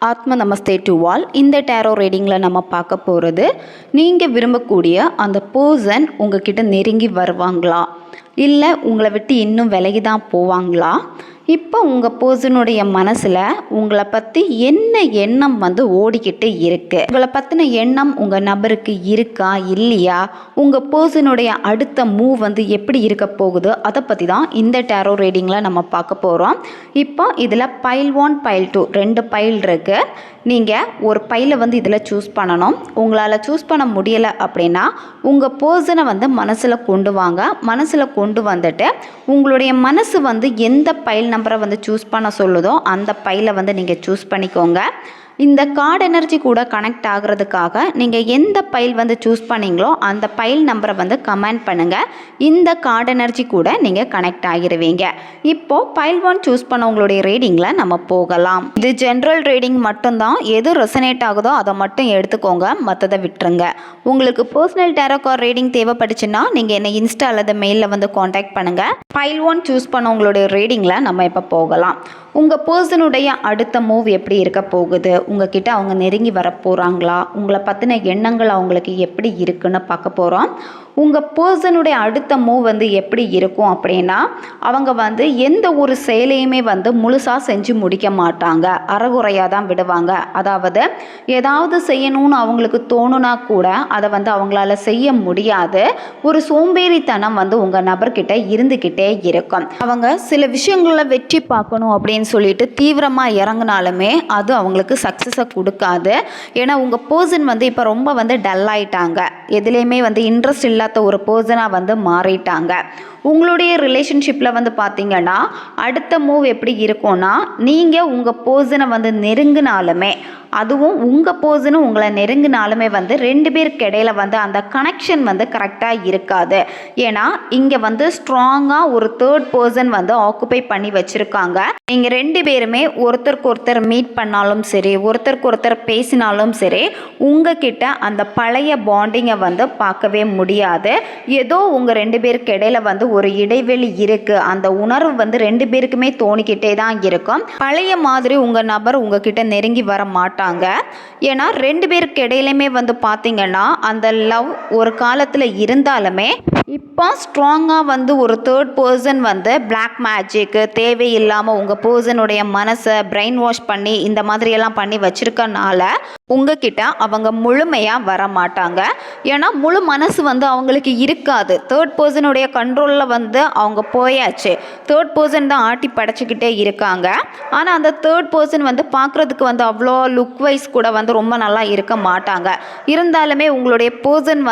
ஆத்ம நமஸ்தே to all. இந்த tarot ரீடிங்கில் நம்ம பார்க்க போகிறது, நீங்கள் விரும்பக்கூடிய அந்த பர்சன் உங்ககிட்ட நெருங்கி வருவாங்களா, இல்லை உங்களை விட்டு இன்னும் விலகி தான் போவாங்களா? இப்போ உங்கள் பர்சனுடைய மனசில் உங்களை பற்றி என்ன எண்ணம் ஓடிக்கிட்டு இருக்குது? உங்களை பற்றின எண்ணம் உங்கள் நபருக்கு இருக்கா இல்லையா? உங்கள் பர்சனுடைய அடுத்த மூவ் எப்படி இருக்க போகுது, அதை பற்றி தான் இந்த டேரோ ரீடிங்கில் நம்ம பார்க்க போகிறோம். இப்போ இதில் பைல் 1 பைல் 2 2 பைல் இருக்குது. நீங்கள் ஒரு பைலை இதில் சூஸ் பண்ணணும். உங்களால் சூஸ் பண்ண முடியலை அப்படின்னா உங்கள் பர்சனை மனசில் கொண்டு வாங்க. மனசில் கொண்டு வந்துட்டு உங்களுடைய மனசு எந்த பைல் நம்பரை சூஸ் பண்ண சொல்லுதோ அந்த பைலை நீங்கள் சூஸ் பண்ணிக்கோங்க. இந்த கார்டு எனர்ஜி கூட கனெக்ட் ஆகிறதுக்காக நீங்கள் எந்த பைல் சூஸ் பண்ணீங்களோ அந்த பைல் நம்பரை கமெண்ட் பண்ணுங்கள். இந்த கார்டு எனர்ஜி கூட நீங்கள் கனெக்ட் ஆகிடுவீங்க. இப்போது பைல் 1 சூஸ் பண்ண உங்களுடைய ரீடிங்கில் நம்ம போகலாம். இது ஜென்ரல் ரீடிங் மட்டும்தான். எது ரெசனேட் ஆகுதோ அதை மட்டும் எடுத்துக்கோங்க, மற்றதை விட்டுருங்க. உங்களுக்கு பர்சனல் டேரோ கார்டு ரீடிங் தேவைப்பட்டுச்சுன்னா நீங்கள் என்னை இன்ஸ்டா அல்லது மெயிலில் காண்டாக்ட் பண்ணுங்கள். பைல் 1 சூஸ் பண்ண உங்களுடைய ரீடிங்கில் நம்ம இப்போ போகலாம். உங்கள் பர்சனுடைய அடுத்த மூவ் எப்படி இருக்க போகுது, உங்ககிட்ட அவங்க நெருங்கி வர போகிறாங்களா, உங்களை பற்றின எண்ணங்கள் அவங்களுக்கு எப்படி இருக்குன்னு பார்க்க போகிறோம். உங்கள் பர்சனுடைய அடுத்த மூவ் எப்படி இருக்கும் அப்படின்னா, அவங்க எந்த ஒரு செயலையுமே முழுசாக செஞ்சு முடிக்க மாட்டாங்க, அறகுறையாக தான் விடுவாங்க. அதாவது ஏதாவது செய்யணும்னு அவங்களுக்கு தோணுனா கூட அதை அவங்களால செய்ய முடியாது. ஒரு சோம்பேறித்தனம் உங்கள் நபர்கிட்ட இருந்துக்கிட்டே இருக்கும். அவங்க சில விஷயங்களில் வெற்றி பார்க்கணும் அப்படின்னு சொல்லிட்டு தீவிரமாக இறங்கினாலுமே அது அவங்களுக்கு சக்ஸஸை கொடுக்காது. ஏன்னா உங்கள் பர்சன் இப்போ ரொம்ப டல் ஆயிட்டாங்க. எதுலேயுமே இன்ட்ரெஸ்ட் இல்லாத ஒரு பர்சனாக மாறிட்டாங்க. உங்களுடைய ரிலேஷன்ஷிப்பில் பார்த்தீங்கன்னா அடுத்த மூவ் எப்படி இருக்கும்னா, நீங்கள் உங்கள் பர்சனை நெருங்கினாலுமே, அதுவும் உங்கள் பர்சனும் உங்களை நெருங்கினாலுமே 2 பேருக்கு இடையில அந்த கனெக்ஷன் கரெக்டாக இருக்காது. ஏன்னா இங்கே ஸ்ட்ராங்காக ஒரு தேர்ட் பர்சன் ஆக்குபை பண்ணி வச்சுருக்காங்க. நீங்கள் 2 பேருமே ஒருத்தருக்கு ஒருத்தர் மீட் பண்ணாலும் சரி, ஒருத்தருக்கு ஒருத்தர் பேசினாலும் சரி, உங்ககிட்ட அந்த பழைய பாண்டிங்கை பார்க்கவே முடியாது. ஏதோ உங்கள் 2 பேருக்கு இடையில ஒரு இடைவெளி இருக்குது. அந்த உணர்வு 2 பேருக்குமே தோணிக்கிட்டே தான் இருக்கும். பழைய மாதிரி உங்கள் நபர் உங்ககிட்ட நெருங்கி வர மாட்டாங்க. ஏன்னா 2 பேருக்கு இடையிலுமே பார்த்தீங்கன்னா அந்த லவ் ஒரு காலத்தில் இருந்தாலுமே இப்போ ஸ்ட்ராங்காக ஒரு தேர்ட் பர்சன் பிளாக் மேஜிக்கு தேவையில்லாமல் உங்கள் பர்சனுடைய மனசை பிரெயின் வாஷ் பண்ணி இந்த மாதிரியெல்லாம் பண்ணி வச்சுருக்கனால உங்ககிட்ட அவங்க முழுமையாக வர மாட்டாங்க. ஏன்னா முழு மனசு அவங்களுக்கு இருக்காது. தேர்ட் பர்சனுடைய கண்ட்ரோலில் அவங்க போயாச்சு. தேர்ட் பர்சன் தான் ஆட்டி படைச்சிக்கிட்டே இருக்காங்க. ஆனால் அந்த தேர்ட் பர்சன் பார்க்குறதுக்கு அவ்வளோ லுக் வைஸ் கூட ரொம்ப நல்லா இருக்க மாட்டாங்க. இருந்தாலுமே உங்களுடைய பர்சன்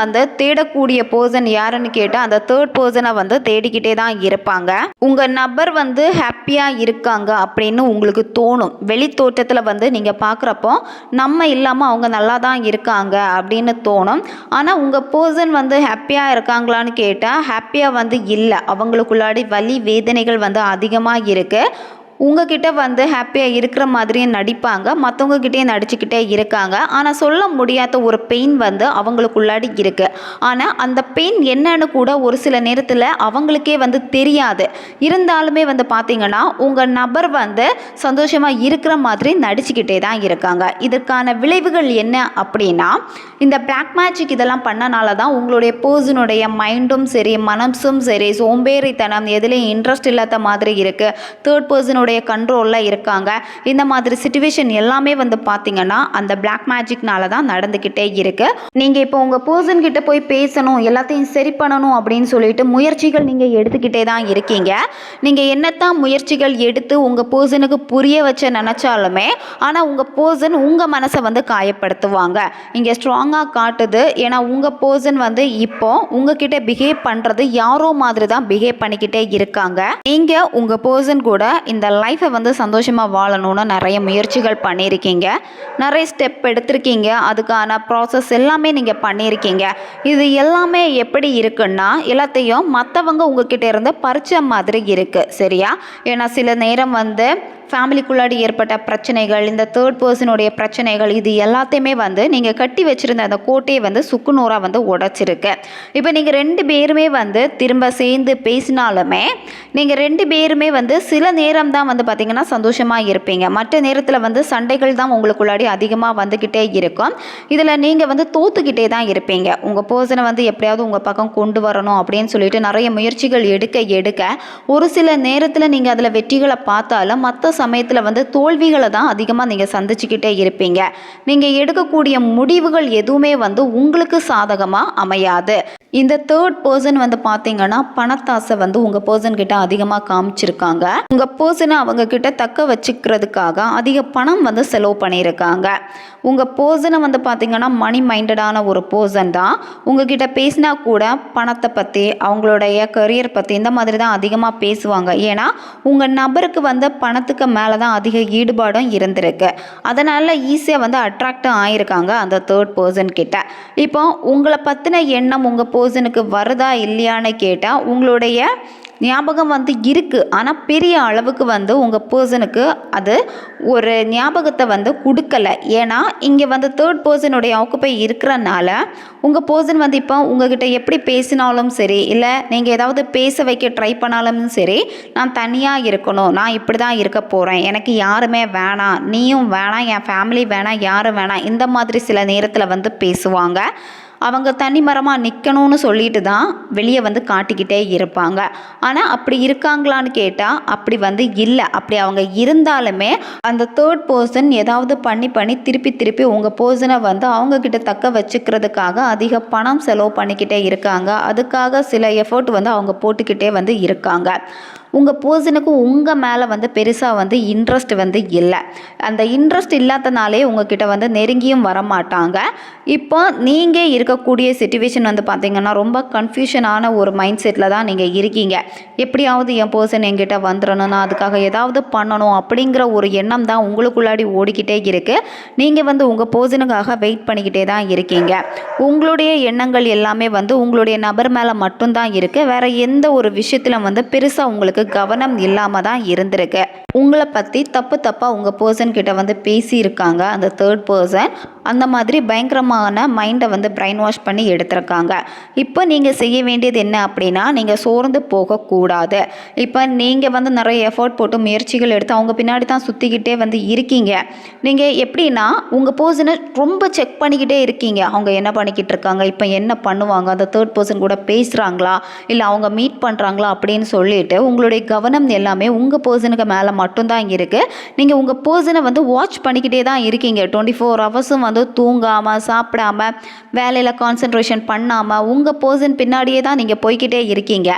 தேடக்கூடிய பர்சன் யாருன்னு கேட்டால் அந்த தேர்ட் பர்சனை தேடிக்கிட்டே தான் இருப்பாங்க. உங்கள் நபர் ஹாப்பியாக இருக்காங்க அப்படின்னு உங்களுக்கு தோணும். வெளி தோற்றத்தில் நீங்கள் பார்க்குறப்போ நம்ம இல்லாமல் அவங்க நல்லா தான் இருக்காங்க அப்படின்னு தோணும். ஆனால் உங்கள் பர்சன் ஹாப்பியாக இருக்காங்களான்னு கேட்டால் ஹாப்பியாக இல்லை. அவங்களுக்குள்ளாடி வலி வேதனைகள் அதிகமாக இருக்குது. உங்ககிட்ட ஹாப்பியாக இருக்கிற மாதிரியே நடிப்பாங்க, மற்றவங்ககிட்டயே நடிச்சுக்கிட்டே இருக்காங்க. ஆனால் சொல்ல முடியாத ஒரு பெயின் அவங்களுக்குள்ளாடி இருக்குது. ஆனால் அந்த பெயின் என்னன்னு கூட ஒரு சில நேரத்தில் அவங்களுக்கே தெரியாது. இருந்தாலுமே பார்த்தீங்கன்னா உங்கள் நபர் சந்தோஷமாக இருக்கிற மாதிரி நடிச்சுக்கிட்டே தான் இருக்காங்க. இதற்கான விளைவுகள் என்ன அப்படின்னா, இந்த பிளாக் மேஜிக் இதெல்லாம் பண்ணனால தான் உங்களுடைய பர்சனுடைய மைண்டும் சரி, மனசும் சரி, சோம்பேறித்தனம், எதுலேயும் இன்ட்ரெஸ்ட் இல்லாத மாதிரி இருக்குது. தேர்ட் பர்சனுடைய கண்ட்ரோலில் இருக்காங்க. இந்த மாதிரி சிச்சுவேஷன் எல்லாமே பார்த்தீங்கன்னா அந்த பிளாக் மேஜிக்னால தான் நடந்துக்கிட்டே இருக்கு. நீங்கள் இப்போ உங்கள் பர்சன் கிட்ட போய் பேசணும், எல்லாத்தையும் சரி பண்ணணும் அப்படின்னு சொல்லிட்டு முயற்சிகள் நீங்கள் எடுத்துக்கிட்டே தான் இருக்கீங்க. நீங்கள் என்னத்தான் முயற்சிகள் எடுத்து உங்கள் பர்சனுக்கு புரிய வச்ச நினச்சாலுமே ஆனால் உங்கள் பர்சன் உங்கள் மனசை காயப்படுத்துவாங்க. இங்கே ஸ்ட்ராங்காக காட்டுது. ஏன்னா உங்கள் பர்சன் இப்போ உங்ககிட்ட பிஹேவ் பண்ணுறது யாரோ மாதிரி தான் பிஹேவ் பண்ணிக்கிட்டே இருக்காங்க. நீங்கள் உங்கள் பர்சன் கூட இந்த லைஃப்பை சந்தோஷமாக வாழணும்னு நிறைய முயற்சிகள் பண்ணியிருக்கீங்க, நிறைய ஸ்டெப் எடுத்திருக்கீங்க. அதுக்கான ப்ராசஸ் எல்லாமே நீங்கள் பண்ணியிருக்கீங்க. இது எல்லாமே எப்படி இருக்குன்னா, எல்லாத்தையும் மற்றவங்க உங்ககிட்ட இருந்து பறிச்ச மாதிரி இருக்குது. சரியா? ஏன்னா சில நேரம் ஃபேமிலிக்குள்ளாடி ஏற்பட்ட பிரச்சனைகள், இந்த தேர்ட் பர்சனுடைய பிரச்சனைகள், இது எல்லாத்தையுமே நீங்கள் கட்டி வச்சுருந்த அந்த கோட்டையை சுக்குநூறாக உடைச்சிருக்கு. இப்போ நீங்கள் 2 பேருமே திரும்ப சேர்ந்து பேசினாலுமே நீங்கள் 2 பேருமே சில நேரம் தான் தான் வந்து பார்த்திங்கன்னா சந்தோஷமாக இருப்பீங்க. மற்ற நேரத்தில் வந்து சண்டைகள் தான் உங்களுக்குள்ளாடி அதிகமாக வந்துக்கிட்டே இருக்கும். இதில் நீங்கள் வந்து தோத்துக்கிட்டே தான் இருப்பீங்க. உங்கள் பர்சனை வந்து எப்படியாவது உங்கள் பக்கம் கொண்டு வரணும் அப்படின்னு சொல்லிட்டு நிறைய முயற்சிகள் எடுக்க ஒரு சில நேரத்தில் நீங்கள் அதில் வெற்றிகளை பார்த்தாலும் மற்ற சமயத்தில் வந்து தோல்விகளை தான் அதிகமாக நீங்கள் சந்திச்சுக்கிட்டே இருப்பீங்க. நீங்கள் எடுக்கக்கூடிய முடிவுகள் எதுவுமே வந்து உங்களுக்கு சாதகமாக அமையாது. இந்த தேர்ட் பர்சன் வந்து பார்த்தீங்கன்னா பணத்தாசை வந்து உங்கள் பர்சன் கிட்ட அதிகமாக காமிச்சிருக்காங்க. உங்கள் பர்சனை அவங்க கிட்ட தக்க வச்சுக்கிறதுக்காக அதிக பணம் வந்து செலவு பண்ணியிருக்காங்க. உங்கள் பர்சனை வந்து பார்த்தீங்கன்னா மணி மைண்டடான ஒரு பர்சன் தான். உங்ககிட்ட பேசினா கூட பணத்தை பற்றி அவங்களுடைய கரியர் பற்றி இந்த மாதிரி தான் அதிகமாக பேசுவாங்க. ஏன்னா உங்கள் நபருக்கு வந்து பணத்துக்கு மேலே தான் அதிக ஈடுபாடும் இருந்திருக்கு. அதனால் ஈஸியாக வந்து அட்ராக்டும் ஆகியிருக்காங்க அந்த தேர்ட் பர்சன் கிட்ட. இப்போ உங்களை பற்றின எண்ணம் உங்கள் பர்சனுக்கு வருதா இல்லையான்னு கேட்டால் உங்களுடைய ஞாபகம் வந்து இருக்குது. ஆனால் பெரிய அளவுக்கு வந்து உங்கள் பர்சனுக்கு அது ஒரு ஞாபகத்தை வந்து கொடுக்கலை. ஏன்னா இங்கே வந்து தேர்ட் பர்சனுடைய ஆக்குப்பை இருக்கிறனால உங்கள் பர்சன் வந்து இப்போ உங்ககிட்ட எப்படி பேசினாலும் சரி, இல்லை நீங்கள் ஏதாவது பேச வைக்க ட்ரை பண்ணாலும் சரி, நான் தனியாக இருக்கணும், நான் இப்படி தான் இருக்க போகிறேன், எனக்கு யாருமே வேணாம், நீயும் வேணாம், என் ஃபேமிலி வேணாம், யாரும் வேணாம், இந்த மாதிரி சில நேரத்தில் வந்து பேசுவாங்க. அவங்க தனிமரமாக நிற்கணும்னு சொல்லிட்டு தான் வெளியே வந்து காட்டிக்கிட்டே இருப்பாங்க. ஆனால் அப்படி இருக்காங்களான்னு கேட்டால் அப்படி வந்து இல்லை. அப்படி அவங்க இருந்தாலுமே அந்த தேர்ட் பர்சன் ஏதாவது பண்ணி திருப்பி உங்கள் பர்சனை வந்து அவங்கக்கிட்ட தக்க வச்சுக்கிறதுக்காக அதிக பணம் செலவு பண்ணிக்கிட்டே இருக்காங்க. அதுக்காக சில எஃபர்ட் வந்து அவங்க போட்டுக்கிட்டே வந்து இருக்காங்க. உங்கள் பர்சனுக்கு உங்கள் மேலே வந்து பெருசாக வந்து இன்ட்ரெஸ்ட் வந்து இல்லை. அந்த இன்ட்ரெஸ்ட் இல்லாதனாலே உங்ககிட்ட வந்து நெருங்கியும் வரமாட்டாங்க. இப்போ நீங்கள் இருக்கக்கூடிய சிச்சுவேஷன் வந்து பார்த்திங்கன்னா ரொம்ப கன்ஃபியூஷனான ஒரு மைண்ட் செட்டில் தான் நீங்கள் இருக்கீங்க. எப்படியாவது என் பர்சன் என்கிட்ட வந்துடணும், நான் அதுக்காக ஏதாவது பண்ணணும் அப்படிங்கிற ஒரு எண்ணம் தான் உங்களுக்குள்ளாடி ஓடிக்கிட்டே இருக்குது. நீங்கள் வந்து உங்கள் பர்சனுக்காக வெயிட் பண்ணிக்கிட்டே தான் இருக்கீங்க. உங்களுடைய எண்ணங்கள் எல்லாமே வந்து உங்களுடைய நபர் மேலே மட்டும்தான் இருக்குது. வேறு எந்த ஒரு விஷயத்தில் வந்து பெருசாக உங்களுக்கு கவனம் இல்லாமல் தான் இருந்திருக்கு. உங்களை பற்றி தப்பாக உங்கள் பர்சன் கிட்ட வந்து பேசியிருக்காங்க அந்த தேர்ட் பர்சன். அந்த மாதிரி பயங்கரமான மைண்டை வந்து பிரைன் வாஷ் பண்ணி எடுத்திருக்காங்க. இப்போ நீங்கள் செய்ய வேண்டியது என்ன அப்படின்னா, நீங்கள் சோர்ந்து போகக்கூடாது. இப்போ நீங்கள் வந்து நிறைய எஃபர்ட் போட்டு முயற்சிகள் எடுத்து அவங்க பின்னாடி தான் சுற்றிக்கிட்டே வந்து இருக்கீங்க. நீங்கள் எப்படின்னா உங்கள் பர்சனை ரொம்ப செக் பண்ணிக்கிட்டே இருக்கீங்க. அவங்க என்ன பண்ணிக்கிட்டு இருக்காங்க, இப்போ என்ன பண்ணுவாங்க, அந்த தேர்ட் பர்சன் கூட பேசுகிறாங்களா, இல்லை அவங்க மீட் பண்ணுறாங்களா அப்படின்னு சொல்லிட்டு உங்களுடைய கவனம் எல்லாமே உங்கள் பர்சனுக்கு மேலே மட்டும்தான் இருக்குது. நீங்கள் உங்கள் பர்சனை வந்து வாட்ச் பண்ணிக்கிட்டே தான் இருக்கீங்க. 24 ஹவர்ஸும் வந்து தூங்காமல் சாப்பிடாம வேலையில் கான்சன்ட்ரேஷன் பண்ணாமல் உங்கள் பர்சன் பின்னாடியே தான் நீங்கள் போய்கிட்டே இருக்கீங்க.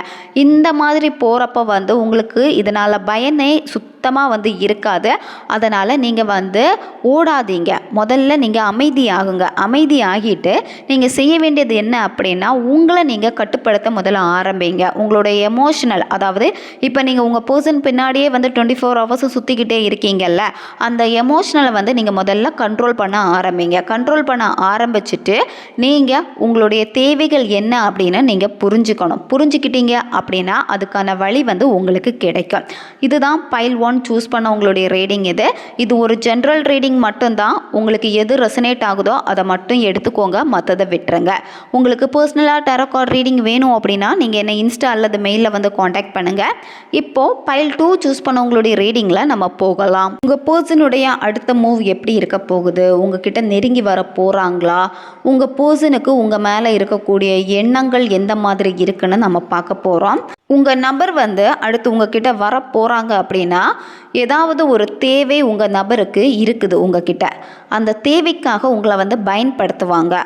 இந்த மாதிரி போகிறப்ப வந்து உங்களுக்கு இதனால் பயனே சுத்தமாக வந்து இருக்காது. அதனால் நீங்கள் வந்து ஓடாதீங்க. முதல்ல நீங்கள் அமைதியாகுங்க. அமைதியாகிட்டு நீங்கள் செய்ய வேண்டியது என்ன அப்படின்னா, உங்களை நீங்கள் கட்டுப்படுத்த முதல்ல ஆரம்பிங்க. உங்களுடைய எமோஷனல், அதாவது இப்போ நீங்கள் உங்கள் பர்சன் பின்னாடியே வந்து 24 ஹவர்ஸும் சுற்றிக்கிட்டே இருக்கீங்கல்ல, அந்த எமோஷனலை வந்து நீங்கள் முதல்ல கண்ட்ரோல் பண்ண ஆரம்பிங்க. கண்ட்ரோல் பண்ண ஆரம்பிச்சுட்டு நீங்கள் உங்களுடைய தேவைகள் என்ன அப்படின்னு நீங்கள் புரிஞ்சுக்கிட்டீங்க அப்படின்னா அதுக்கான வழி வந்து உங்களுக்கு கிடைக்கும். இதுதான் பைல் 1 சூஸ் பண்ண உங்களுடைய ரீடிங். இது ஒரு ஜென்ரல் ரீடிங் மட்டும்தான். உங்களுக்கு எது ரெசனேட் ஆகுதோ அதை மட்டும் எடுத்துக்கோங்க, மற்றதை விட்டுருங்க. உங்களுக்கு பர்சனலாக டேரோ கார்டு ரீடிங் வேணும் அப்படின்னா நீங்கள் என்னை இன்ஸ்டா அல்லது மெயிலில் வந்து காண்டாக்ட் பண்ணுங்கள். இப்போது பைல் 2 சூஸ் பண்ண உங்களுடைய ரீடிங்கில் நம்ம போகலாம். உங்கள் பர்சனுடைய அடுத்த மூவ் எப்படி இருக்க போகுது, உங்ககிட்ட நெருங்கி வர போகிறாங்களா, உங்கள் பர்சனுக்கு உங்கள் மேலே இருக்கக்கூடிய எண்ணங்கள் எந்த மாதிரி இருக்குன்னு நம்ம பார்க்க போகிறோம். உங்கள் நபர் வந்து அடுத்து உங்ககிட்ட வர போகிறாங்க அப்படின்னா ஏதாவது ஒரு தேவை உங்கள் நபருக்கு இருக்குது உங்ககிட்ட. அந்த தேவைக்காக உங்களை வந்து பயன்படுத்துவாங்க.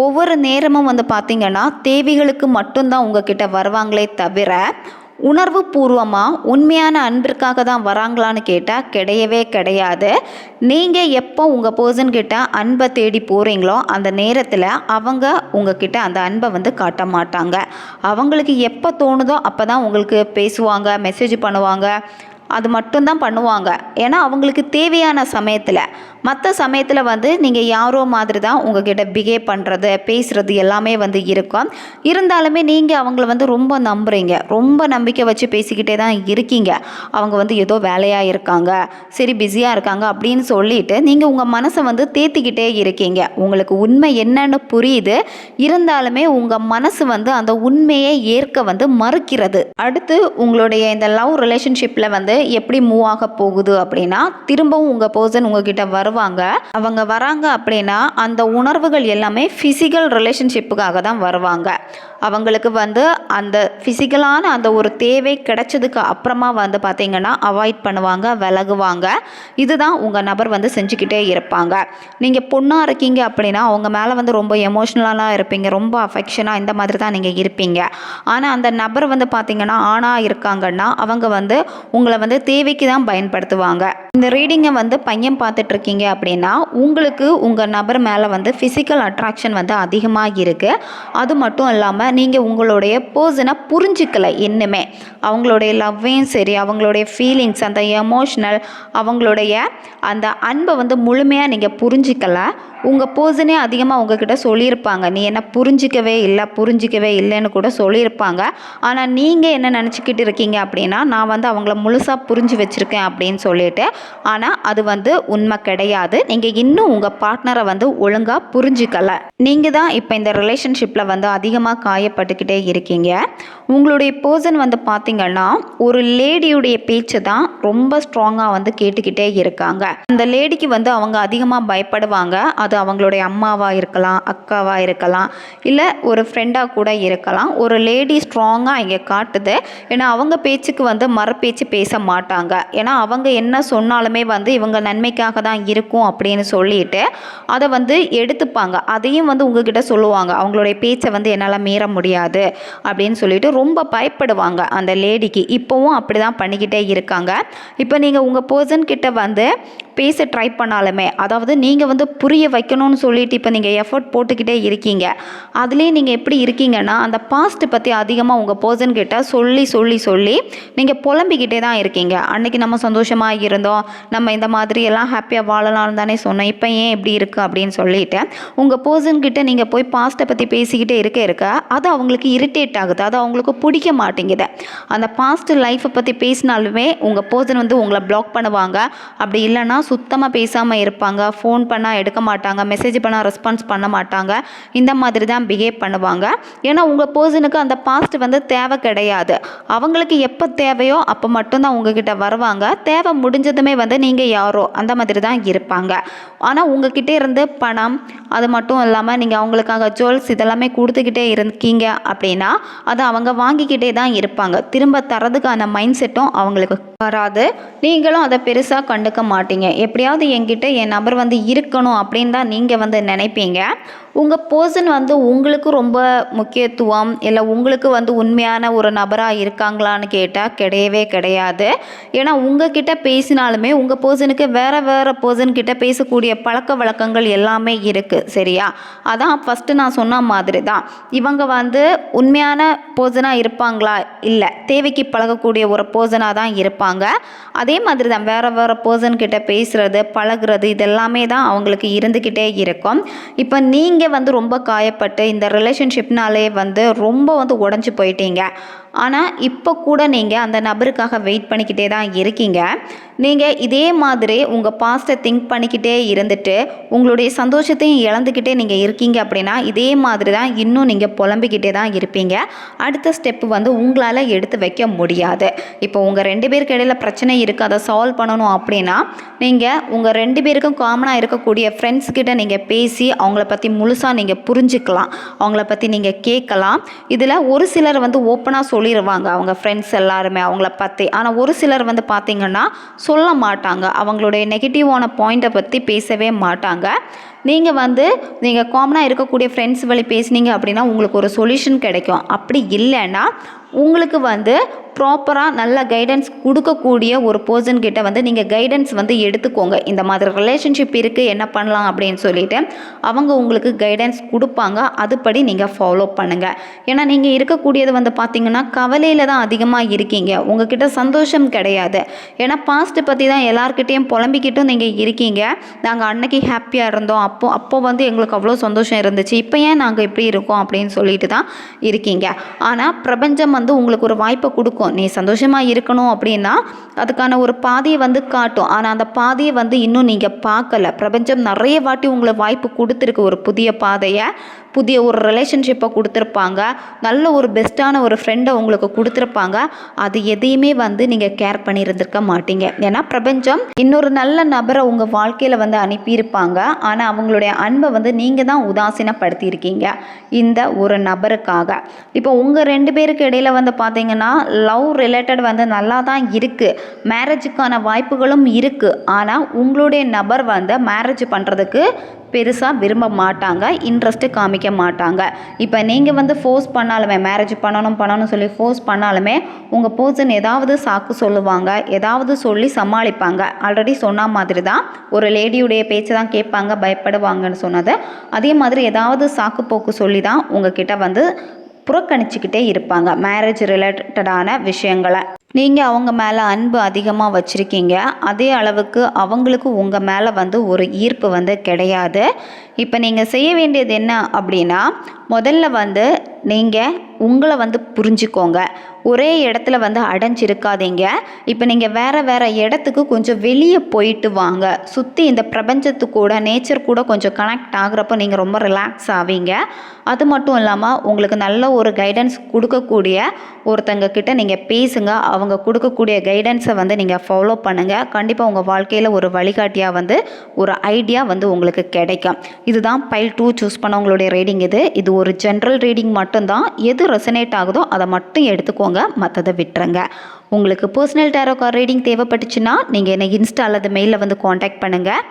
ஒவ்வொரு நேரமும் வந்து பார்த்திங்கன்னா தேவைகளுக்கு மட்டும்தான் உங்ககிட்ட வருவாங்களே தவிர உணர்வு பூர்வமாக உண்மையான அன்பிற்காக தான் வராங்களான்னு கேட்டால் கிடையவே கிடையாது. நீங்கள் எப்போ உங்கள் பர்சன்கிட்ட அன்பை தேடி போகிறீங்களோ அந்த நேரத்தில் அவங்க உங்ககிட்ட அந்த அன்பை வந்து காட்ட மாட்டாங்க. அவங்களுக்கு எப்போ தோணுதோ அப்போ தான் உங்களுக்கு பேசுவாங்க, மெசேஜ் பண்ணுவாங்க, அது மட்டும்தான் பண்ணுவாங்க. ஏன்னா அவங்களுக்கு தேவையான சமயத்தில். மற்ற சமயத்தில் வந்து நீங்கள் யாரோ மாதிரி தான் உங்ககிட்ட பிஹேவ் பண்ணுறது பேசுகிறது எல்லாமே வந்து இருக்கும். இருந்தாலுமே நீங்கள் அவங்கள வந்து ரொம்ப நம்புகிறீங்க, ரொம்ப நம்பிக்கை வச்சு பேசிக்கிட்டே தான் இருக்கீங்க. அவங்க வந்து ஏதோ வேலையாக இருக்காங்க, சரி பிஸியாக இருக்காங்க அப்படின்னு சொல்லிட்டு நீங்கள் உங்கள் மனசை வந்து தேத்திக்கிட்டே இருக்கீங்க. உங்களுக்கு உண்மை என்னன்னு புரியுது, இருந்தாலுமே உங்கள் மனசு வந்து அந்த உண்மையை ஏற்க வந்து மறுக்கிறது. அடுத்து உங்களுடைய இந்த லவ் ரிலேஷன்ஷிப்பில் வந்து எப்படி மூவ் ஆக போகுது அப்படின்னா, திரும்பவும் உங்கள் பர்சன் உங்ககிட்ட வருவாங்க. அவங்க வராங்க அப்படின்னா அந்த உணர்வுகள் எல்லாமே ஃபிசிக்கல் ரிலேஷன்ஷிப்புக்காக தான் வருவாங்க. அவங்களுக்கு வந்து அந்த ஃபிசிக்கலான அந்த ஒரு தேவை கிடைச்சதுக்கு அப்புறமா வந்து பார்த்திங்கன்னா அவாய்ட் பண்ணுவாங்க, விலகுவாங்க. இதுதான் உங்கள் நபர் வந்து செஞ்சுக்கிட்டே இருப்பாங்க. நீங்கள் பொண்ணாக இருக்கீங்க அப்படின்னா அவங்க மேலே வந்து ரொம்ப எமோஷ்னலாக இருப்பீங்க, ரொம்ப அஃபெக்ஷனாக இந்த மாதிரி தான் நீங்கள் இருப்பீங்க. ஆனால் அந்த நபர் வந்து பார்த்திங்கன்னா ஆணாக இருக்காங்கன்னா அவங்க வந்து உங்களை வந்து தேவைக்கு தான் பயன்படுத்துவாங்க. இந்த ரீடிங்கை வந்து பையன் பார்த்துட்ருக்கீங்க அப்படின்னா உங்களுக்கு உங்கள் நபர் மேலே வந்து ஃபிசிக்கல் அட்ராக்ஷன் வந்து அதிகமாக இருக்குது. அது மட்டும் இல்லாமல் நீங்கள் உங்களுடைய பர்சனை புரிஞ்சிக்கலை இன்னுமே. அவங்களுடைய லவ்வையும் சரி, அவங்களுடைய ஃபீலிங்ஸ், அந்த எமோஷ்னல், அவங்களுடைய அந்த அன்பை வந்து முழுமையாக நீங்கள் புரிஞ்சிக்கலை. உங்கள் பர்சனே அதிகமாக உங்ககிட்ட சொல்லியிருப்பாங்க, நீ என்ன புரிஞ்சிக்கவே இல்லைன்னு கூட சொல்லியிருப்பாங்க. ஆனால் நீங்கள் என்ன நினச்சிக்கிட்டு இருக்கீங்க அப்படின்னா, நான் வந்து அவங்கள முழுசாக புரிஞ்சு வச்சுருக்கேன் அப்படின்னு சொல்லிட்டு. ஆனால் அது வந்து உண்மை கிடையாது. நீங்கள் இன்னும் உங்கள் பார்ட்னரை வந்து ஒழுங்காக புரிஞ்சிக்கலை. நீங்கள் தான் இப்போ இந்த ரிலேஷன்ஷிப்பில் வந்து அதிகமாக காயப்பட்டுக்கிட்டே இருக்கீங்க. உங்களுடைய பர்சன் வந்து பார்த்திங்கன்னா ஒரு லேடியுடைய பேச்சு தான் ரொம்ப ஸ்ட்ராங்காக வந்து கேட்டுக்கிட்டே இருக்காங்க. அந்த லேடிக்கு வந்து அவங்க அதிகமாக பயப்படுவாங்க. அது அவங்களுடைய அம்மாவாக இருக்கலாம், அக்காவாக இருக்கலாம், இல்லை ஒரு ஃப்ரெண்டாக கூட இருக்கலாம். ஒரு லேடி ஸ்ட்ராங்காக இங்கே காட்டுது. ஏன்னா அவங்க பேச்சுக்கு வந்து மறுபேச்சு பேச மாட்டாங்க. ஏன்னா அவங்க என்ன சொன்னாலுமே வந்து இவங்க நன்மைக்காக தான் இருக்கும் அப்படின்னு சொல்லிட்டு அதை வந்து எடுத்துப்பாங்க. அதையும் வந்து உங்ககிட்ட சொல்லுவாங்க, அவங்களுடைய பேச்சை வந்து என்னால் மீற முடியாது அப்படின்னு சொல்லிட்டு ரொம்ப பயப்படுவாங்க அந்த லேடிக்கு. இப்போவும் அப்படி தான் பண்ணிக்கிட்டே இருக்காங்க. இப்போ நீங்கள் உங்கள் பர்சன் கிட்ட வந்து பேச ட்ரை பண்ணாலுமே, அதாவது நீங்கள் வந்து புரிய வைக்கணும்னு சொல்லிட்டு இப்போ நீங்கள் எஃபர்ட் போட்டுக்கிட்டே இருக்கீங்க. அதுலேயே நீங்கள் எப்படி இருக்கீங்கன்னா அந்த பாஸ்ட்டு பற்றி அதிகமாக உங்கள் பர்சன் கிட்ட சொல்லி நீங்கள் புலம்பிக்கிட்டே தான் இருக்கீங்க. அன்றைக்கி நம்ம சந்தோஷமாக இருந்தோம், நம்ம இந்த மாதிரி எல்லாம் ஹாப்பியாக வாழலாம்னு தானே சொன்னோம், இப்போ ஏன் இப்படி இருக்குது அப்படின்னு சொல்லிட்டு உங்கள் பர்சன் கிட்ட நீங்கள் போய் பாஸ்ட்டை பற்றி பேசிக்கிட்டே இருக்க அது அவங்களுக்கு இரிட்டேட் ஆகுது, அது அவங்களுக்கு பிடிக்க மாட்டேங்குது. அந்த பாஸ்ட் லைஃப்பை பற்றி பேசினாலுமே உங்கள் பர்சன் வந்து உங்களை பிளாக் பண்ணுவாங்க. அப்படி இல்லைன்னா சுத்தமாக பேசாமல் இருப்பாங்க, ஃபோன் பண்ணால் எடுக்க மாட்டாங்க, மெசேஜ் பண்ணால் ரெஸ்பான்ஸ் பண்ண மாட்டாங்க. இந்த மாதிரி தான் பிஹேவ் பண்ணுவாங்க. ஏன்னா உங்கள் பர்சனுக்கு அந்த பாஸ்ட் வந்து தேவை கிடையாது. அவங்களுக்கு எப்போ தேவையோ அப்போ மட்டும்தான் உங்ககிட்ட வருவாங்க. தேவை முடிஞ்சதுமே வந்து நீங்கள் யாரோ அந்த மாதிரி தான் இருப்பாங்க. ஆனால் உங்ககிட்ட இருந்து பணம், அது மட்டும் இல்லாமல் நீங்கள் அவங்களுக்காக ஜுவல்ஸ் இதெல்லாமே கொடுத்துக்கிட்டே இருக்கீங்க அப்படின்னா அதை அவங்க வாங்கிக்கிட்டே தான் இருப்பாங்க. திரும்ப தரதுக்கான மைண்ட் செட்டும் அவங்களுக்கு வராது. நீங்களும் அதை பெருசாக கண்டுக்க மாட்டீங்க. எப்படியாவது என்கிட்ட என் நபர் வந்து இருக்கணும் அப்படின்னு தான் நீங்கள் வந்து நினைப்பீங்க. உங்கள் பர்சன் வந்து உங்களுக்கு ரொம்ப முக்கியத்துவம் இல்லை உங்களுக்கு வந்து உண்மையான ஒரு நபராக இருக்காங்களான்னு கேட்டால் கிடையவே கிடையாது. ஏன்னா உங்ககிட்ட பேசினாலுமே உங்கள் பர்சனுக்கு வேறு பர்சன்கிட்ட பேசக்கூடிய பழக்க வழக்கங்கள் எல்லாமே இருக்குது. சரியா? அதான் ஃபஸ்ட்டு நான் சொன்ன மாதிரி தான் இவங்க வந்து உண்மையான பர்சனாக இருப்பாங்களா, இல்லை தேவைக்கு பழகக்கூடிய ஒரு பர்சனாக தான் இருப்பாங்க. அதே மாதிரி தான் வேறு பர்சன்கிட்ட பேசுகிறது பழகிறது இதெல்லாமே தான் அவங்களுக்கு இருந்துக்கிட்டே இருக்கும். இப்போ நீங்கள் வந்து ரொம்ப காயப்பட்டு இந்த ரிலேஷன்ஷிப்னாலே வந்து ரொம்ப வந்து உடஞ்சி போயிட்டீங்க. ஆனால் இப்போ கூட நீங்கள் அந்த நபருக்காக வெயிட் பண்ணிக்கிட்டே தான் இருக்கீங்க. நீங்கள் இதே மாதிரி உங்கள் பாஸ்ட்டை திங்க் பண்ணிக்கிட்டே இருந்துட்டு உங்களுடைய சந்தோஷத்தையும் இழந்துக்கிட்டே நீங்கள் இருக்கீங்க அப்படின்னா இதே மாதிரி தான் இன்னும் நீங்கள் புலம்பிக்கிட்டே தான் இருப்பீங்க. அடுத்த ஸ்டெப்பு வந்து உங்களால் எடுத்து வைக்க முடியாது. இப்போ உங்கள் 2 பேருக்கு இடையில் பிரச்சனை இருக்குது, அதை சால்வ் பண்ணணும் அப்படின்னா நீங்கள் உங்கள் 2 பேருக்கும் காமனாக இருக்கக்கூடிய ஃப்ரெண்ட்ஸ்கிட்ட நீங்கள் பேசி அவங்கள பற்றி முழுசாக நீங்கள் புரிஞ்சுக்கலாம், அவங்கள பற்றி நீங்கள் கேட்கலாம். இதில் ஒரு சிலர் வந்து ஓப்பனாக சொல்லிடுவாங்க அவங்க ஃப்ரெண்ட்ஸ் எல்லாருமே அவங்கள பற்றி. ஆனால் ஒரு சிலர் வந்து பார்த்திங்கன்னா சொல்ல மாட்டாங்க, அவங்களுடைய நெகட்டிவான பாயிண்ட்டை பற்றி பேசவே மாட்டாங்க. நீங்கள் நீங்கள் காமனாக இருக்கக்கூடிய ஃப்ரெண்ட்ஸ் வழி பேசுனீங்க அப்படின்னா உங்களுக்கு ஒரு சொல்யூஷன் கிடைக்கும். அப்படி இல்லைன்னா உங்களுக்கு ப்ராப்பராக நல்ல கைடன்ஸ் கொடுக்கக்கூடிய ஒரு பர்சன் கிட்ட நீங்கள் கைடன்ஸ் எடுத்துக்கோங்க. இந்த மாதிரி ரிலேஷன்ஷிப் இருக்குது, என்ன பண்ணலாம் அப்படின்னு சொல்லிட்டு அவங்க உங்களுக்கு கைடன்ஸ் கொடுப்பாங்க. அதுபடி நீங்கள் ஃபாலோ பண்ணுங்கள். ஏன்னா நீங்கள் இருக்கக்கூடியது பார்த்திங்கன்னா கவலையில் தான் அதிகமாக இருக்கீங்க. உங்ககிட்ட சந்தோஷம் கிடையாது. ஏன்னா பாஸ்ட்டு பற்றி தான் எல்லார்கிட்டையும் புலம்பிக்கிட்டும் நீங்கள் இருக்கீங்க. நாங்கள் அன்னைக்கு ஹாப்பியாக இருந்தோம், அப்போ எங்களுக்கு அவ்வளோ சந்தோஷம் இருந்துச்சு, இப்போ ஏன் நாங்கள் இப்படி இருக்கோம் அப்படின்னு சொல்லிட்டு தான் இருக்கீங்க. ஆனால் பிரபஞ்சம் உங்களுக்கு ஒரு வாய்ப்பை கொடுக்கும். நீ சந்தோஷமாக இருக்கணும் அப்படின்னா அதுக்கான ஒரு பாதையை காட்டும். ஆனால் அந்த பாதையை இன்னும் நீங்கள் பார்க்கல. பிரபஞ்சம் நிறைய வாட்டி உங்களை வாய்ப்பு கொடுத்துருக்கு. ஒரு புதிய பாதையை, புதிய ஒரு ரிலேஷன்ஷிப்பை கொடுத்துருப்பாங்க. நல்ல ஒரு பெஸ்ட்டான ஒரு ஃப்ரெண்டை உங்களுக்கு கொடுத்துருப்பாங்க. அது எதையுமே நீங்கள் கேர் பண்ணியிருந்திருக்க மாட்டீங்க. ஏன்னா பிரபஞ்சம் இன்னொரு நல்ல நபரை உங்கள் வாழ்க்கையில் அனுப்பியிருப்பாங்க. ஆனால் அவங்களுடைய அன்பை நீங்கள் தான் உதாசீனப்படுத்தியிருக்கீங்க இந்த ஒரு நபருக்காக. இப்போ உங்கள் 2 பேருக்கு இடையில் பார்த்தீங்கன்னா லவ் ரிலேட்டட் நல்லா தான் இருக்குது. மேரேஜுக்கான வாய்ப்புகளும் இருக்குது. ஆனால் உங்களுடைய நபர் மேரேஜ் பண்ணுறதுக்கு பெருசாக விரும்ப மாட்டாங்க, இன்ட்ரெஸ்ட்டு காமிக்க மாட்டாங்க. இப்போ நீங்கள் ஃபோர்ஸ் பண்ணாலுமே, மேரேஜ் பண்ணணும் சொல்லி ஃபோர்ஸ் பண்ணாலுமே உங்கள் பர்சன் ஏதாவது சாக்கு சொல்லுவாங்க, ஏதாவது சொல்லி சமாளிப்பாங்க. ஆல்ரெடி சொன்ன மாதிரி தான் ஒரு லேடியுடைய பேச்சு தான் கேட்பாங்க, பயப்படுவாங்கன்னு சொன்னது. அதே மாதிரி ஏதாவது சாக்கு போக்கு சொல்லி தான் உங்ககிட்ட புறக்கணிச்சிக்கிட்டே இருப்பாங்க மேரேஜ் ரிலேட்டடான விஷயங்களை. நீங்கள் அவங்க மேலே அன்பு அதிகமாக வச்சுருக்கீங்க. அதே அளவுக்கு அவங்களுக்கு உங்கள் மேலே ஒரு ஈர்ப்பு கிடையாது. இப்போ நீங்கள் செய்ய வேண்டியது என்ன அப்படின்னா, முதல்ல நீங்கள் உங்களை புரிஞ்சுக்கோங்க. ஒரே இடத்துல அடைஞ்சிருக்காதீங்க. இப்போ நீங்கள் வேறு இடத்துக்கு கொஞ்சம் வெளியே போயிட்டு வாங்க. சுற்றி இந்த பிரபஞ்சத்துக்கூட, நேச்சர் கூட கொஞ்சம் கனெக்ட் ஆகுறப்போ நீங்கள் ரொம்ப ரிலாக்ஸ் ஆவீங்க. அது மட்டும் இல்லாமல் உங்களுக்கு நல்ல ஒரு கைடன்ஸ் கொடுக்கக்கூடிய ஒருத்தங்க கிட்ட நீங்கள் பேசுங்க. அவங்க கொடுக்கக்கூடிய கைடன்ஸை நீங்கள் ஃபாலோ பண்ணுங்கள். கண்டிப்பாக உங்கள் வாழ்க்கையில் ஒரு வழிகாட்டியாக ஒரு ஐடியா உங்களுக்கு கிடைக்கும். இதுதான் பைல் 2 சூஸ் பண்ணவங்களுடைய ரீடிங். இது ஒரு ஜென்ரல் ரீடிங் மட்டும்தான். எது ரெசனேட் ஆகுதோ அதை மட்டும் எடுத்துக்கோங்க, மற்றதை விட்டுருங்க. உங்களுக்கு பர்சனல் டேரோ கார்டு ரீடிங் தேவைப்பட்டுச்சுன்னா நீங்கள் என்னை இன்ஸ்டா அல்லது மெயிலில் காண்டாக்ட் பண்ணுங்கள்.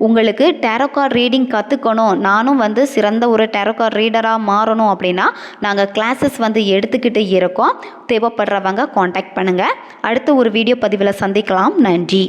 உங்களுக்கு டேரோ கார்டு ரீடிங் கற்றுக்கணும், நானும் சிறந்த ஒரு டேரோ கார்டு ரீடராக மாறணும் அப்படின்னா நாங்கள் கிளாஸஸ் எடுத்துக்கிட்டு இருக்கோம். தேவைப்படுறவங்க காண்டாக்ட் பண்ணுங்கள். அடுத்த ஒரு வீடியோ பதிவில் சந்திக்கலாம். நன்றி.